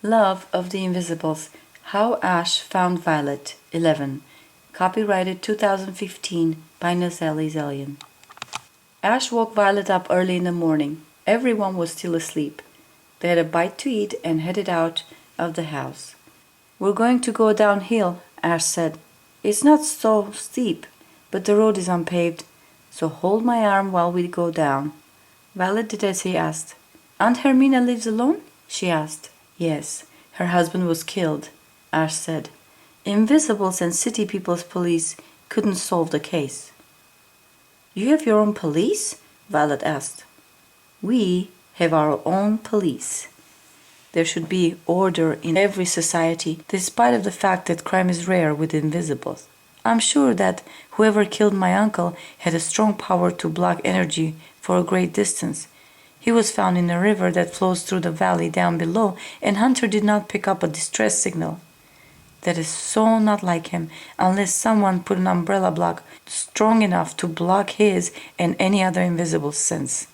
Love of the Invisibles, How Ash Found Violet, 11. Copyrighted 2015 by Nozeli Zelian. Ash woke Violet up early in the morning. Everyone was still asleep. They had a bite to eat and headed out of the house. "We're going to go downhill," Ash said. "It's not so steep, but the road is unpaved, so hold my arm while we go down." Violet did as he asked. "Aunt Hermina lives alone?" she asked. "Yes, her husband was killed," Ash said. "Invisibles and city people's police couldn't solve the case." "You have your own police?" Violet asked. "We have our own police. There should be order in every society, despite of the fact that crime is rare with invisibles. I'm sure that whoever killed my uncle had a strong power to block energy for a great distance. He was found in a river that flows through the valley down below, and Hunter did not pick up a distress signal. That is so not like him, unless someone put an umbrella block strong enough to block his and any other invisible sense."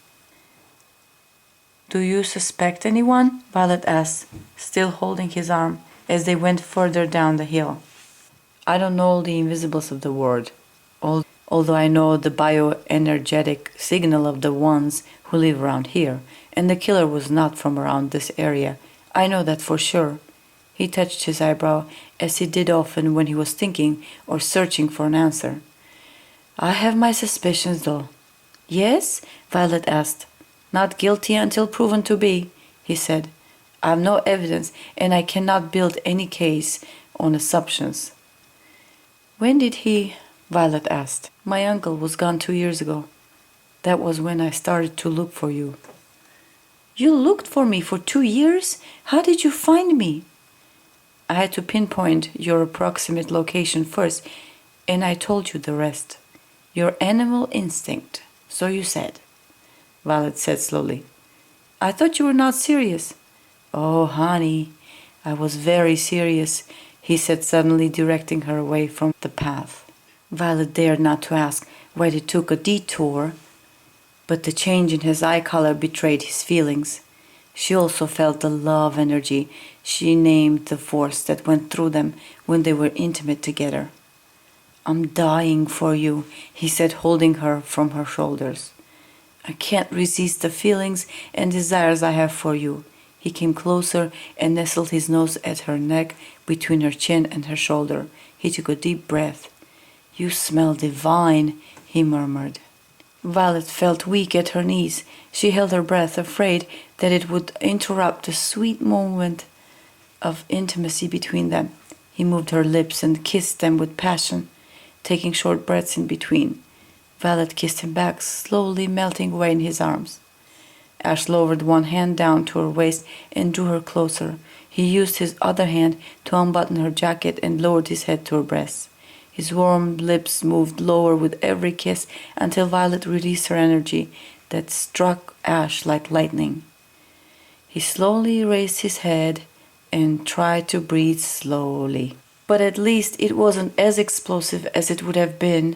"Do you suspect anyone?" Violet asked, still holding his arm, as they went further down the hill. "I don't know all the invisibles of the world, although I know the bioenergetic signal of the ones who live around here, and the killer was not from around this area. I know that for sure." He touched his eyebrow, as he did often when he was thinking or searching for an answer. "I have my suspicions, though." "Yes?" Violet asked. "Not guilty until proven to be," he said. "I have no evidence, and I cannot build any case on assumptions." "When did he?" Violet asked. "My uncle was gone 2 years ago. That was when I started to look for you." "You looked for me for 2 years? How did you find me?" "I had to pinpoint your approximate location first, and I told you the rest. Your animal instinct, so you said," Violet said slowly. "I thought you were not serious." "Oh, honey, I was very serious," he said, suddenly directing her away from the path. Violet dared not to ask why they took a detour, but the change in his eye color betrayed his feelings. She also felt the love energy she named the force that went through them when they were intimate together. "I'm dying for you," he said, holding her from her shoulders. "I can't resist the feelings and desires I have for you." He came closer and nestled his nose at her neck between her chin and her shoulder. He took a deep breath. "You smell divine," he murmured. Violet felt weak at her knees. She held her breath, afraid that it would interrupt the sweet moment of intimacy between them. He moved her lips and kissed them with passion, taking short breaths in between. Violet kissed him back, slowly melting away in his arms. Ash lowered one hand down to her waist and drew her closer. He used his other hand to unbutton her jacket and lowered his head to her breasts. His warm lips moved lower with every kiss until Violet released her energy that struck Ash like lightning. He slowly raised his head and tried to breathe slowly. But at least it wasn't as explosive as it would have been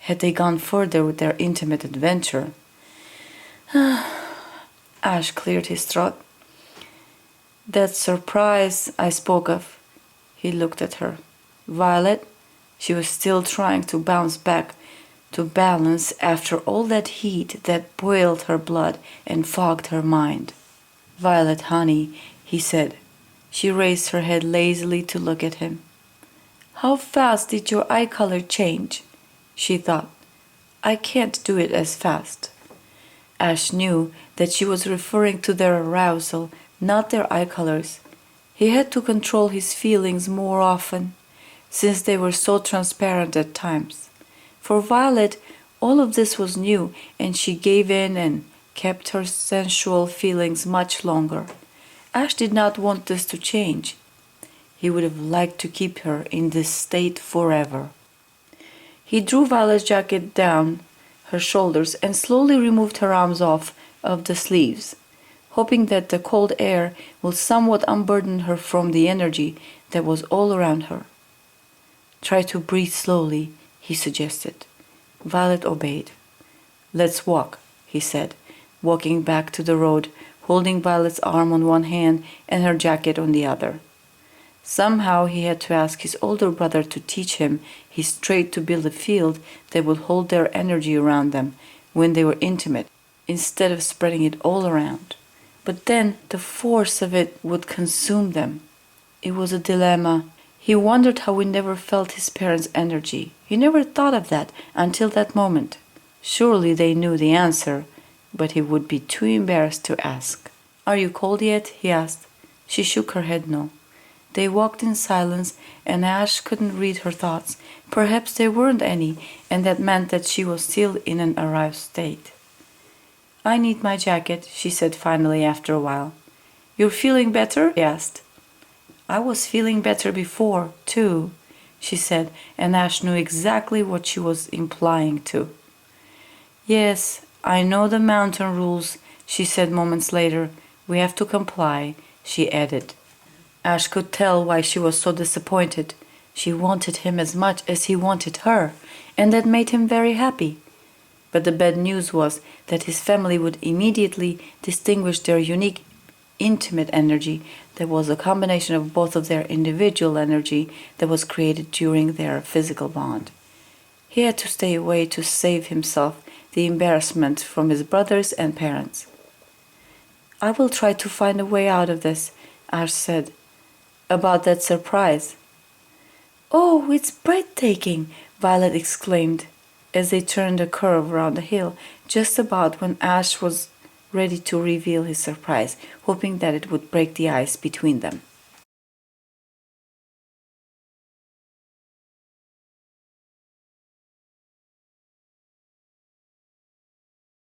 had they gone further with their intimate adventure. Ash cleared his throat. "That surprise I spoke of." He looked at her. "Violet?" She was still trying to bounce back to balance after all that heat that boiled her blood and fogged her mind. "Violet, honey," he said. She raised her head lazily to look at him. "How fast did your eye color change?" she thought. "I can't do it as fast." Ash knew that she was referring to their arousal, not their eye colors. He had to control his feelings more often, since they were so transparent at times. For Violet, all of this was new, and she gave in and kept her sensual feelings much longer. Ash did not want this to change. He would have liked to keep her in this state forever. He drew Violet's jacket down her shoulders and slowly removed her arms off of the sleeves, hoping that the cold air would somewhat unburden her from the energy that was all around her. "Try to breathe slowly," he suggested. Violet obeyed. "Let's walk," he said, walking back to the road holding Violet's arm on one hand and her jacket on the other. Somehow he had to ask his older brother to teach him his trade to build a field that would hold their energy around them when they were intimate, instead of spreading it all around. But then the force of it would consume them. It was a dilemma. He wondered how he never felt his parents' energy. He never thought of that until that moment. Surely they knew the answer, but he would be too embarrassed to ask. "Are you cold yet?" he asked. She shook her head no. They walked in silence, and Ash couldn't read her thoughts. Perhaps there weren't any, and that meant that she was still in an aroused state. "I need my jacket," she said finally after a while. "You're feeling better?" he asked. "I was feeling better before, too," she said, and Ash knew exactly what she was implying to. "Yes, I know the mountain rules," she said moments later. "We have to comply," she added. Ash could tell why she was so disappointed. She wanted him as much as he wanted her, and that made him very happy. But the bad news was that his family would immediately distinguish their unique, intimate energy that was a combination of both of their individual energy that was created during their physical bond. He had to stay away to save himself the embarrassment from his brothers and parents. "I will try to find a way out of this," Ash said. "About that surprise." "Oh, it's breathtaking!" Violet exclaimed as they turned a curve around the hill, just about when Ash was ready to reveal his surprise, hoping that it would break the ice between them.